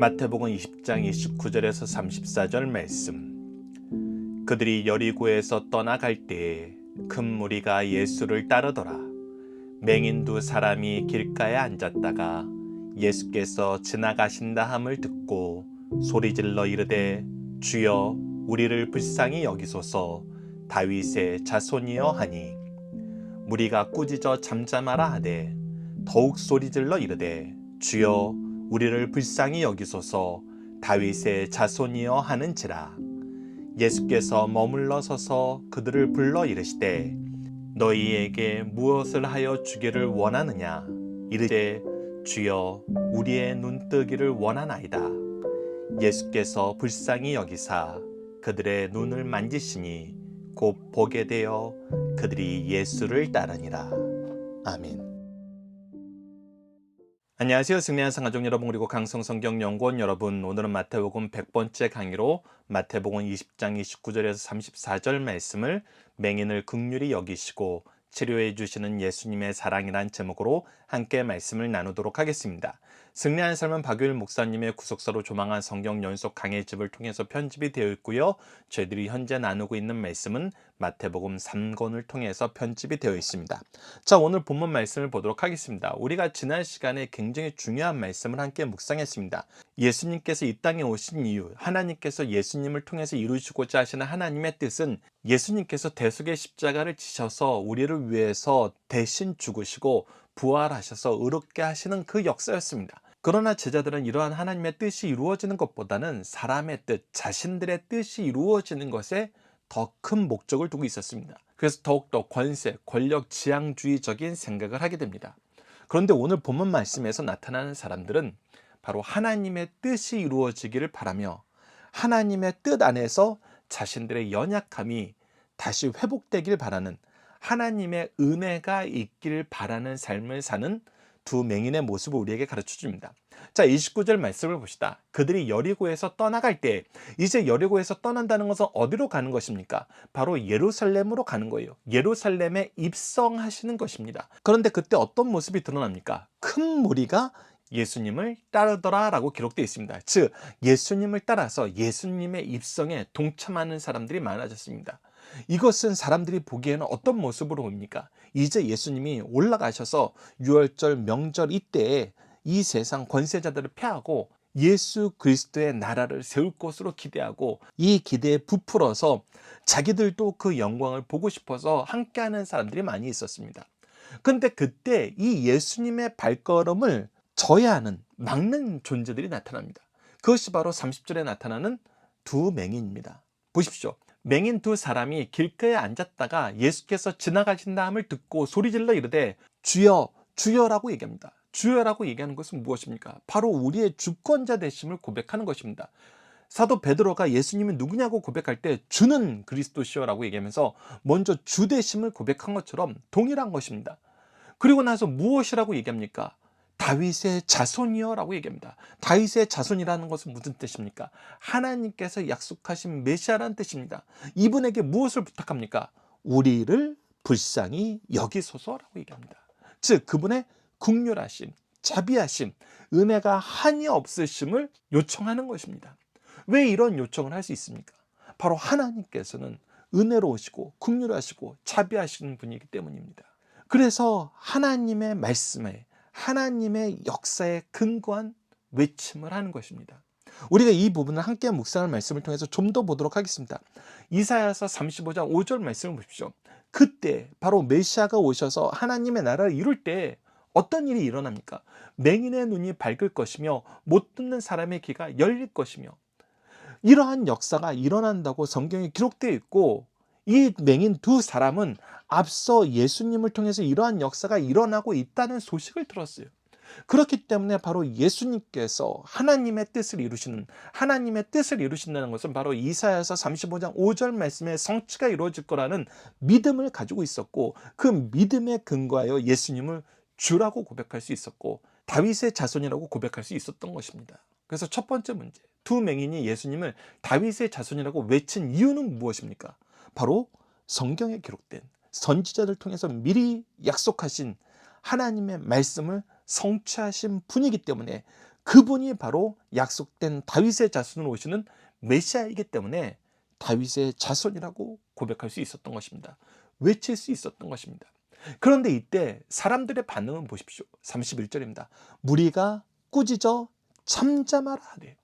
마태복음 20장 29절에서 34절 말씀. 그들이 여리고에서 떠나갈 때에 큰 무리가 예수를 따르더라. 맹인 두 사람이 길가에 앉았다가 예수께서 지나가신다 함을 듣고 소리질러 이르되 주여 우리를 불쌍히 여기소서 다윗의 자손이여 하니 무리가 꾸짖어 잠잠하라 하되 더욱 소리질러 이르되 주여 우리를 불쌍히 여기소서 다윗의 자손이여 하는지라. 예수께서 머물러 서서 그들을 불러 이르시되 너희에게 무엇을 하여 주기를 원하느냐. 이르되 주여 우리의 눈뜨기를 원하나이다. 예수께서 불쌍히 여기사 그들의 눈을 만지시니 곧 보게 되어 그들이 예수를 따르니라. 아멘. 안녕하세요. 승리한 상가족 여러분, 그리고 강성성경연구원 여러분, 오늘은 마태복음 100번째 강의로 마태복음 20장 29절에서 34절 말씀을 맹인을 긍휼히 여기시고 치료해 주시는 예수님의 사랑이란 제목으로 함께 말씀을 나누도록 하겠습니다. 승리한 삶은 박유일 목사님의 구속사로 조망한 성경 연속 강해집을 통해서 편집이 되어 있고요. 저희들이 현재 나누고 있는 말씀은 마태복음 3권을 통해서 편집이 되어 있습니다. 자, 오늘 본문 말씀을 보도록 하겠습니다. 우리가 지난 시간에 굉장히 중요한 말씀을 함께 묵상했습니다. 예수님께서 이 땅에 오신 이유, 하나님께서 예수님을 통해서 이루시고자 하시는 하나님의 뜻은 예수님께서 대속의 십자가를 지셔서 우리를 위해서 대신 죽으시고 부활하셔서 의롭게 하시는 그 역사였습니다. 그러나 제자들은 이러한 하나님의 뜻이 이루어지는 것보다는 사람의 뜻, 자신들의 뜻이 이루어지는 것에 더 큰 목적을 두고 있었습니다. 그래서 더욱더 권세, 권력, 지향주의적인 생각을 하게 됩니다. 그런데 오늘 본문 말씀에서 나타나는 사람들은 바로 하나님의 뜻이 이루어지기를 바라며 하나님의 뜻 안에서 자신들의 연약함이 다시 회복되길 바라는, 하나님의 은혜가 있길 바라는 삶을 사는 두 맹인의 모습을 우리에게 가르쳐 줍니다. 자, 29절 말씀을 봅시다. 그들이 여리고에서 떠나갈 때, 이제 여리고에서 떠난다는 것은 어디로 가는 것입니까? 바로 예루살렘으로 가는 거예요. 예루살렘에 입성하시는 것입니다. 그런데 그때 어떤 모습이 드러납니까? 큰 무리가 예수님을 따르더라 라고 기록되어 있습니다. 즉, 예수님을 따라서 예수님의 입성에 동참하는 사람들이 많아졌습니다. 이것은 사람들이 보기에는 어떤 모습으로 봅니까? 이제 예수님이 올라가셔서 유월절 명절 이때에 이 세상 권세자들을 패하고 예수 그리스도의 나라를 세울 것으로 기대하고 이 기대에 부풀어서 자기들도 그 영광을 보고 싶어서 함께하는 사람들이 많이 있었습니다. 그런데 그때 이 예수님의 발걸음을 저해하는, 막는 존재들이 나타납니다. 그것이 바로 30절에 나타나는 두 맹인입니다. 보십시오. 맹인 두 사람이 길가에 앉았다가 예수께서 지나가신다 함을 듣고 소리질러 이르되 주여 주여라고 얘기합니다. 주여라고 얘기하는 것은 무엇입니까? 바로 우리의 주권자 되심을 고백하는 것입니다. 사도 베드로가 예수님이 누구냐고 고백할 때 주는 그리스도시여라고 얘기하면서 먼저 주 되심을 고백한 것처럼 동일한 것입니다. 그리고 나서 무엇이라고 얘기합니까? 다윗의 자손이여라고 얘기합니다. 다윗의 자손이라는 것은 무슨 뜻입니까? 하나님께서 약속하신 메시아라는 뜻입니다. 이분에게 무엇을 부탁합니까? 우리를 불쌍히 여기소서라고 얘기합니다. 즉, 그분의 긍휼하심, 자비하심, 은혜가 한이 없으심을 요청하는 것입니다. 왜 이런 요청을 할 수 있습니까? 바로 하나님께서는 은혜로우시고 긍휼하시고 자비하시는 분이기 때문입니다. 그래서 하나님의 말씀에, 하나님의 역사에 근거한 외침을 하는 것입니다. 우리가 이 부분을 함께 묵상할 말씀을 통해서 좀 더 보도록 하겠습니다. 이사야서 35장 5절 말씀을 보십시오. 그때 바로 메시아가 오셔서 하나님의 나라를 이룰 때 어떤 일이 일어납니까? 맹인의 눈이 밝을 것이며 못 듣는 사람의 귀가 열릴 것이며, 이러한 역사가 일어난다고 성경에 기록되어 있고, 이 맹인 두 사람은 앞서 예수님을 통해서 이러한 역사가 일어나고 있다는 소식을 들었어요. 그렇기 때문에 바로 예수님께서 하나님의 뜻을 이루신다는 것은 바로 이사야서 35장 5절 말씀의 성취가 이루어질 거라는 믿음을 가지고 있었고, 그 믿음에 근거하여 예수님을 주라고 고백할 수 있었고 다윗의 자손이라고 고백할 수 있었던 것입니다. 그래서 첫 번째 문제, 두 맹인이 예수님을 다윗의 자손이라고 외친 이유는 무엇입니까? 바로 성경에 기록된 선지자들 통해서 미리 약속하신 하나님의 말씀을 성취하신 분이기 때문에 그분이 바로 약속된 다윗의 자손으로 오시는 메시아이기 때문에 다윗의 자손이라고 고백할 수 있었던 것입니다. 외칠 수 있었던 것입니다. 그런데 이때 사람들의 반응은 보십시오. 31절입니다. 무리가 꾸짖어 잠잠하라 하되.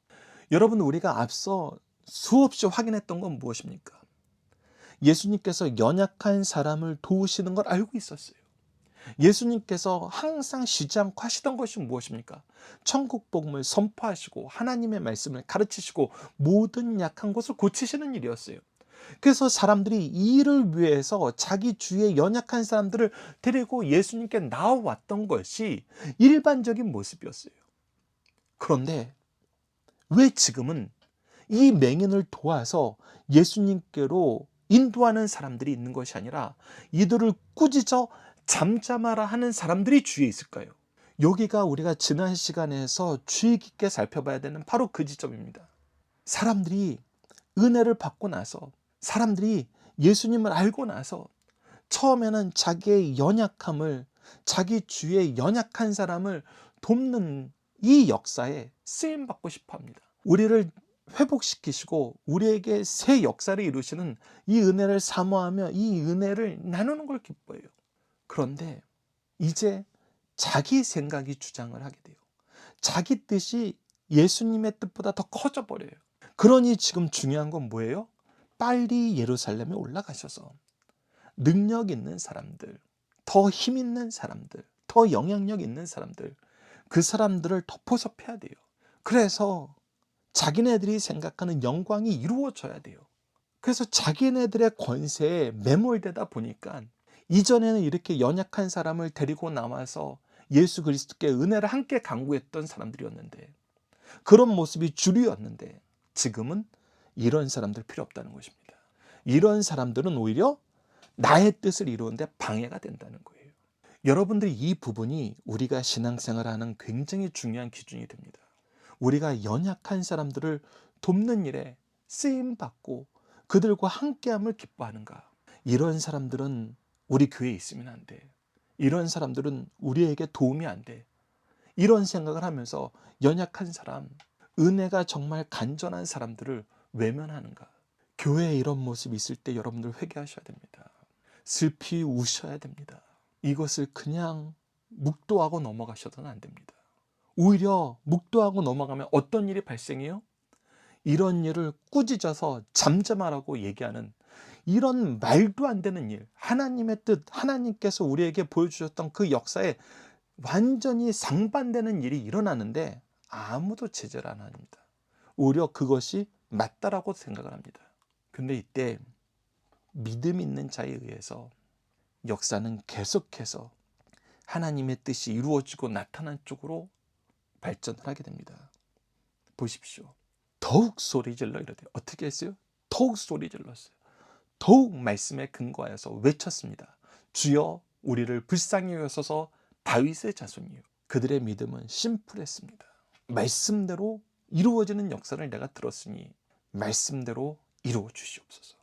여러분, 우리가 앞서 수없이 확인했던 건 무엇입니까? 예수님께서 연약한 사람을 도우시는 걸 알고 있었어요. 예수님께서 항상 쉬지 않고 하시던 것이 무엇입니까? 천국 복음을 선포하시고 하나님의 말씀을 가르치시고 모든 약한 것을 고치시는 일이었어요. 그래서 사람들이 이 일을 위해서 자기 주위에 연약한 사람들을 데리고 예수님께 나와왔던 것이 일반적인 모습이었어요. 그런데 왜 지금은 이 맹인을 도와서 예수님께로 인도하는 사람들이 있는 것이 아니라 이들을 꾸짖어 잠잠하라 하는 사람들이 주위에 있을까요? 여기가 우리가 지난 시간에서 주의 깊게 살펴봐야 되는 바로 그 지점입니다. 사람들이 은혜를 받고 나서, 사람들이 예수님을 알고 나서 처음에는 자기의 연약함을, 자기 주위의 연약한 사람을 돕는 이 역사에 쓰임받고 싶어 합니다. 우리를 회복시키시고 우리에게 새 역사를 이루시는 이 은혜를 사모하며 이 은혜를 나누는 걸 기뻐해요. 그런데 이제 자기 생각이 주장을 하게 돼요. 자기 뜻이 예수님의 뜻보다 더 커져 버려요. 그러니 지금 중요한 건 뭐예요? 빨리 예루살렘에 올라가셔서 능력 있는 사람들, 더 힘 있는 사람들, 더 영향력 있는 사람들, 그 사람들을 덮어서 패야 돼요. 그래서 자기네들이 생각하는 영광이 이루어져야 돼요. 그래서 자기네들의 권세에 매몰되다 보니까 이전에는 이렇게 연약한 사람을 데리고 나와서 예수 그리스도께 은혜를 함께 강구했던 사람들이었는데, 그런 모습이 주류였는데, 지금은 이런 사람들 필요 없다는 것입니다. 이런 사람들은 오히려 나의 뜻을 이루는데 방해가 된다는 거예요. 여러분들이 이 부분이 우리가 신앙생활하는 굉장히 중요한 기준이 됩니다. 우리가 연약한 사람들을 돕는 일에 쓰임받고 그들과 함께함을 기뻐하는가? 이런 사람들은 우리 교회에 있으면 안 돼. 이런 사람들은 우리에게 도움이 안 돼. 이런 생각을 하면서 연약한 사람, 은혜가 정말 간절한 사람들을 외면하는가? 교회에 이런 모습이 있을 때 여러분들 회개하셔야 됩니다. 슬피 우셔야 됩니다. 이것을 그냥 묵도하고 넘어가셔서는 안 됩니다. 오히려 묵도하고 넘어가면 어떤 일이 발생해요? 이런 일을 꾸짖어서 잠잠하라고 얘기하는 이런 말도 안 되는 일, 하나님의 뜻, 하나님께서 우리에게 보여주셨던 그 역사에 완전히 상반되는 일이 일어나는데 아무도 제재를 안 합니다. 오히려 그것이 맞다라고 생각을 합니다. 근데 이때 믿음 있는 자에 의해서 역사는 계속해서 하나님의 뜻이 이루어지고 나타난 쪽으로 발전을 하게 됩니다. 보십시오. 더욱 소리 질러 이러대요. 어떻게 했어요? 더욱 소리 질렀어요. 더욱 말씀에 근거하여서 외쳤습니다. 주여 우리를 불쌍히 여기소서 다윗의 자손이요. 그들의 믿음은 심플했습니다. 말씀대로 이루어지는 역사를 내가 들었으니 말씀대로 이루어 주시옵소서.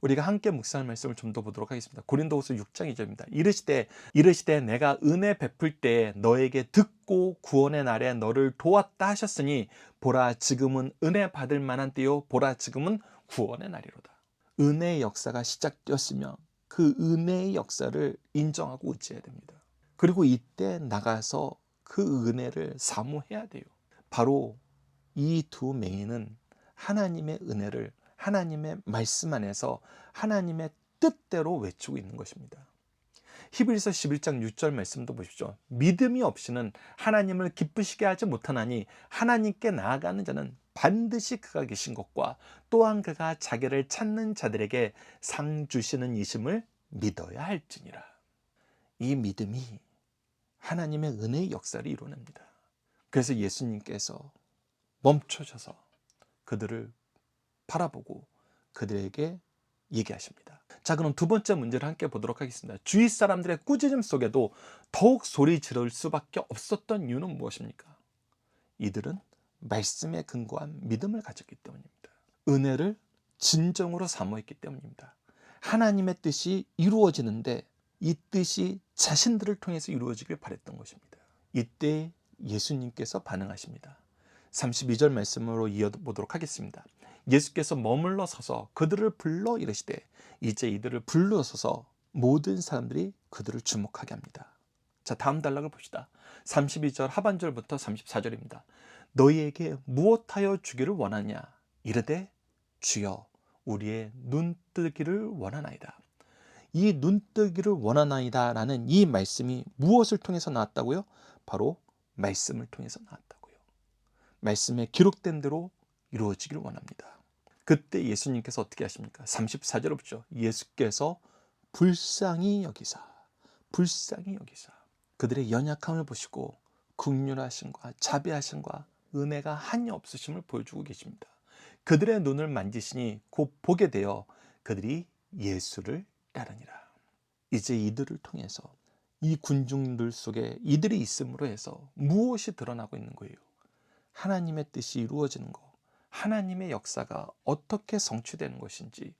우리가 함께 묵상할 말씀을 좀 더 보도록 하겠습니다. 고린도후서 6장 2절입니다. 이르시되 내가 은혜 베풀 때 너에게 듣고 구원의 날에 너를 도왔다 하셨으니 보라 지금은 은혜 받을 만한 때요 보라 지금은 구원의 날이로다. 은혜의 역사가 시작되었으면 그 은혜의 역사를 인정하고 의지해야 됩니다. 그리고 이때 나가서 그 은혜를 사모해야 돼요. 바로 이 두 맹인은 하나님의 은혜를 하나님의 말씀 안에서 하나님의 뜻대로 외치고 있는 것입니다. 히브리서 11장 6절 말씀도 보십시오. 믿음이 없이는 하나님을 기쁘시게 하지 못하나니 하나님께 나아가는 자는 반드시 그가 계신 것과 또한 그가 자기를 찾는 자들에게 상 주시는 이심을 믿어야 할지니라. 이 믿음이 하나님의 은혜의 역사를 이루냅니다. 그래서 예수님께서 멈춰셔서 그들을 바라보고 그들에게 얘기하십니다. 자, 그럼 두 번째 문제를 함께 보도록 하겠습니다. 주위 사람들의 꾸짖음 속에도 더욱 소리 지를 수밖에 없었던 이유는 무엇입니까? 이들은 말씀에 근거한 믿음을 가졌기 때문입니다. 은혜를 진정으로 사모했기 때문입니다. 하나님의 뜻이 이루어지는데 이 뜻이 자신들을 통해서 이루어지길 바랬던 것입니다. 이때 예수님께서 반응하십니다. 32절 말씀으로 이어보도록 하겠습니다. 예수께서 머물러 서서 그들을 불러 이르시되 이제 이들을 불러서서 모든 사람들이 그들을 주목하게 합니다. 자, 다음 단락을 봅시다. 32절 하반절부터 34절입니다. 너희에게 무엇하여 주기를 원하냐? 이르되 주여 우리의 눈뜨기를 원하나이다. 이 눈뜨기를 원하나이다 라는 이 말씀이 무엇을 통해서 나왔다고요? 바로 말씀을 통해서 나왔다고요. 말씀에 기록된 대로 이루어지기를 원합니다. 그때 예수님께서 어떻게 하십니까? 34절을 보죠. 예수께서 불쌍히 여기사 그들의 연약함을 보시고 긍휼하심과 자비하심과 은혜가 한이 없으심을 보여주고 계십니다. 그들의 눈을 만지시니 곧 보게 되어 그들이 예수를 따르니라. 이제 이들을 통해서 이 군중들 속에 이들이 있음으로 해서 무엇이 드러나고 있는 거예요? 하나님의 뜻이 이루어지는 것, 하나님의 역사가 어떻게 성취되는 것인지,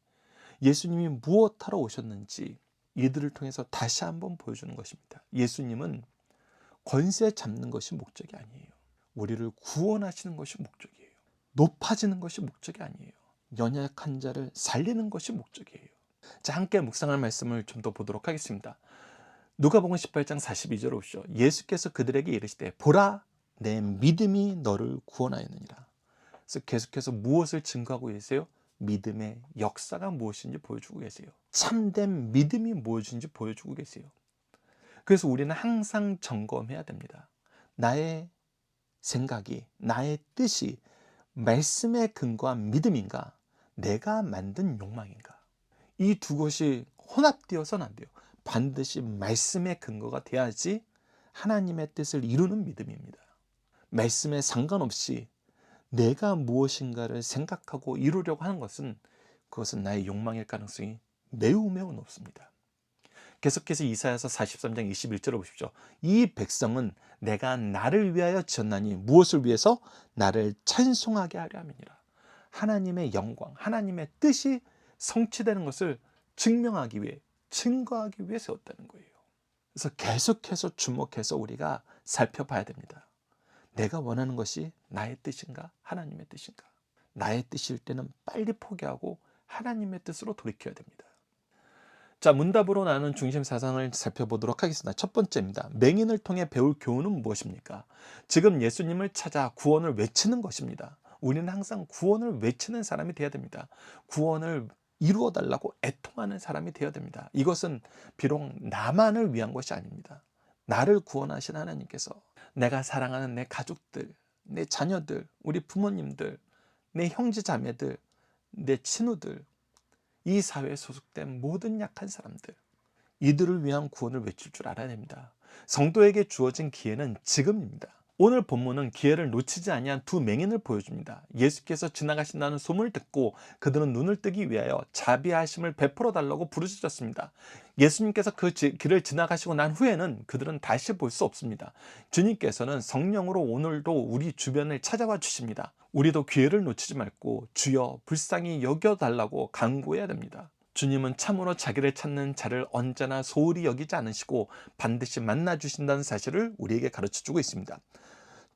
예수님이 무엇하러 오셨는지 이들을 통해서 다시 한번 보여주는 것입니다. 예수님은 권세 잡는 것이 목적이 아니에요. 우리를 구원하시는 것이 목적이에요. 높아지는 것이 목적이 아니에요. 연약한 자를 살리는 것이 목적이에요. 자, 함께 묵상할 말씀을 좀 더 보도록 하겠습니다. 누가복음 18장 42절을 보시죠. 예수께서 그들에게 이르시되 보라 내 믿음이 너를 구원하였느니라. 그래서 계속해서 무엇을 증거하고 계세요? 믿음의 역사가 무엇인지 보여주고 계세요. 참된 믿음이 무엇인지 보여주고 계세요. 그래서 우리는 항상 점검해야 됩니다. 나의 생각이, 나의 뜻이 말씀에 근거한 믿음인가? 내가 만든 욕망인가? 이 두 것이 혼합되어서는 안 돼요. 반드시 말씀의 근거가 돼야지 하나님의 뜻을 이루는 믿음입니다. 말씀에 상관없이 내가 무엇인가를 생각하고 이루려고 하는 것은 그것은 나의 욕망일 가능성이 매우 높습니다. 계속해서 이사야서 43장 21절을 보십시오. 이 백성은 내가 나를 위하여 지었나니 무엇을 위해서? 나를 찬송하게 하려 함이니라. 하나님의 영광, 하나님의 뜻이 성취되는 것을 증명하기 위해, 증거하기 위해 세웠다는 거예요. 그래서 계속해서 주목해서 우리가 살펴봐야 됩니다. 내가 원하는 것이 나의 뜻인가? 하나님의 뜻인가? 나의 뜻일 때는 빨리 포기하고 하나님의 뜻으로 돌이켜야 됩니다. 자, 문답으로 나누는 중심 사상을 살펴보도록 하겠습니다. 첫 번째입니다. 맹인을 통해 배울 교훈은 무엇입니까? 지금 예수님을 찾아 구원을 외치는 것입니다. 우리는 항상 구원을 외치는 사람이 되어야 됩니다. 구원을 이루어 달라고 애통하는 사람이 되어야 됩니다. 이것은 비록 나만을 위한 것이 아닙니다. 나를 구원하신 하나님께서 내가 사랑하는 내 가족들, 내 자녀들, 우리 부모님들, 내 형제 자매들, 내 친구들, 이 사회에 소속된 모든 약한 사람들, 이들을 위한 구원을 외칠 줄 알아야 됩니다. 성도에게 주어진 기회는 지금입니다. 오늘 본문은 기회를 놓치지 아니한 두 맹인을 보여줍니다. 예수께서 지나가신다는 소문을 듣고 그들은 눈을 뜨기 위하여 자비하심을 베풀어 달라고 부르짖었습니다. 예수님께서 그 길을 지나가시고 난 후에는 그들은 다시 볼 수 없습니다. 주님께서는 성령으로 오늘도 우리 주변을 찾아와 주십니다. 우리도 기회를 놓치지 말고 주여 불쌍히 여겨달라고 간구해야 됩니다. 주님은 참으로 자기를 찾는 자를 언제나 소홀히 여기지 않으시고 반드시 만나주신다는 사실을 우리에게 가르쳐주고 있습니다.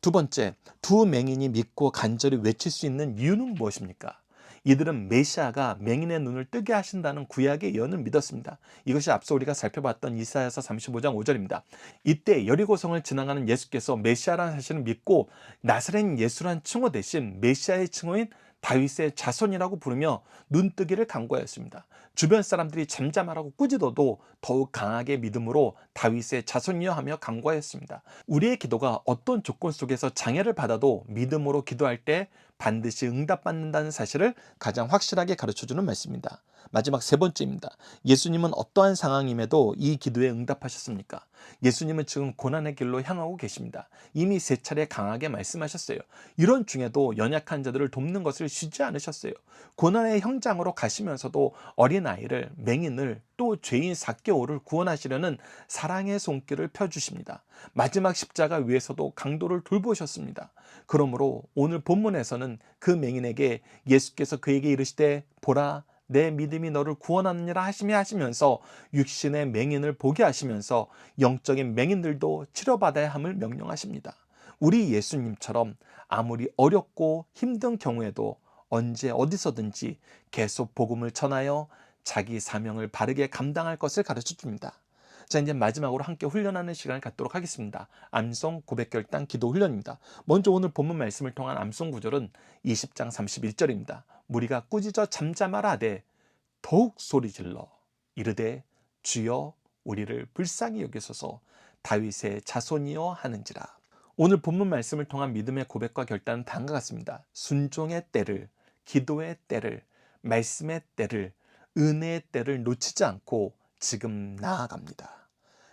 두 번째, 두 맹인이 믿고 간절히 외칠 수 있는 이유는 무엇입니까? 이들은 메시아가 맹인의 눈을 뜨게 하신다는 구약의 예언을 믿었습니다. 이것이 앞서 우리가 살펴봤던 이사야서 35장 5절입니다. 이때 여리고성을 지나가는 예수께서 메시아라는 사실을 믿고 나사렛 예수란 칭호 대신 메시아의 칭호인 다윗의 자손이라고 부르며 눈뜨기를 간구하였습니다. 주변 사람들이 잠잠하라고 꾸짖어도 더욱 강하게 믿음으로 다윗의 자손이여 하며 간구하였습니다. 우리의 기도가 어떤 조건 속에서 장애를 받아도 믿음으로 기도할 때 반드시 응답받는다는 사실을 가장 확실하게 가르쳐주는 말씀입니다. 마지막 세 번째입니다. 예수님은 어떠한 상황임에도 이 기도에 응답하셨습니까? 예수님은 지금 고난의 길로 향하고 계십니다. 이미 세 차례 강하게 말씀하셨어요. 이런 중에도 연약한 자들을 돕는 것을 쉬지 않으셨어요. 고난의 현장으로 가시면서도 어린아이를, 맹인을, 또 죄인 삭개오를 구원하시려는 사랑의 손길을 펴주십니다. 마지막 십자가 위에서도 강도를 돌보셨습니다. 그러므로 오늘 본문에서는 그 맹인에게 예수께서 그에게 이르시되 보라 내 믿음이 너를 구원하느니라 하시면서 육신의 맹인을 보게 하시면서 영적인 맹인들도 치료받아야 함을 명령하십니다. 우리 예수님처럼 아무리 어렵고 힘든 경우에도 언제 어디서든지 계속 복음을 전하여 자기 사명을 바르게 감당할 것을 가르쳐 줍니다. 자, 이제 마지막으로 함께 훈련하는 시간을 갖도록 하겠습니다. 암송 고백결단 기도 훈련입니다. 먼저 오늘 본문 말씀을 통한 암송 구절은 20장 31절입니다. 무리가 꾸짖어 잠잠하라 하되 더욱 소리질러 이르되 주여 우리를 불쌍히 여기소서 다윗의 자손이여 하는지라. 오늘 본문 말씀을 통한 믿음의 고백과 결단은 다음과 같습니다. 순종의 때를, 기도의 때를, 말씀의 때를, 은혜의 때를 놓치지 않고 지금 나아갑니다.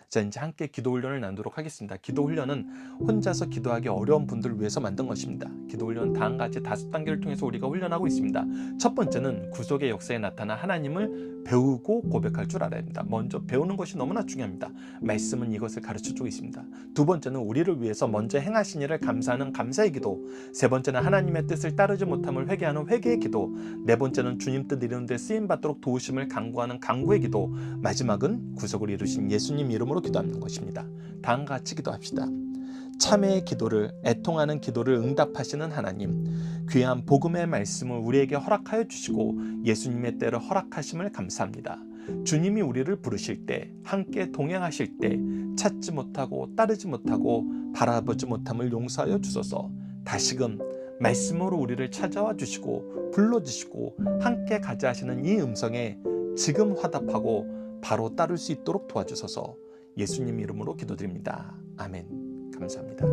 자, 이제 함께 기도 훈련을 나누도록 하겠습니다. 기도 훈련은 혼자서 기도하기 어려운 분들을 위해서 만든 것입니다. 기도 훈련은 다음과 같이 5단계를 통해서 우리가 훈련하고 있습니다. 첫 번째는 구속의 역사에 나타난 하나님을 배우고 고백할 줄 알아야 합니다. 먼저 배우는 것이 너무나 중요합니다. 말씀은 이것을 가르쳐주고 있습니다. 두 번째는 우리를 위해서 먼저 행하신 일을 감사하는 감사의 기도, 세 번째는 하나님의 뜻을 따르지 못함을 회개하는 회개의 기도, 네 번째는 주님 뜻 이루는 데 쓰임받도록 도우심을 간구하는 간구의 기도, 마지막은 구속을 이루신 예수님 이름으로 기도하는 것입니다. 다음과 같이 기도합시다. 참회의 기도를, 애통하는 기도를 응답하시는 하나님, 귀한 복음의 말씀을 우리에게 허락하여 주시고 예수님의 때를 허락하심을 감사합니다. 주님이 우리를 부르실 때, 함께 동행하실 때 찾지 못하고 따르지 못하고 바라보지 못함을 용서하여 주소서. 다시금 말씀으로 우리를 찾아와 주시고 불러주시고 함께 가자 하시는 이 음성에 지금 화답하고 바로 따를 수 있도록 도와주소서. 예수님 이름으로 기도드립니다. 아멘. 감사합니다.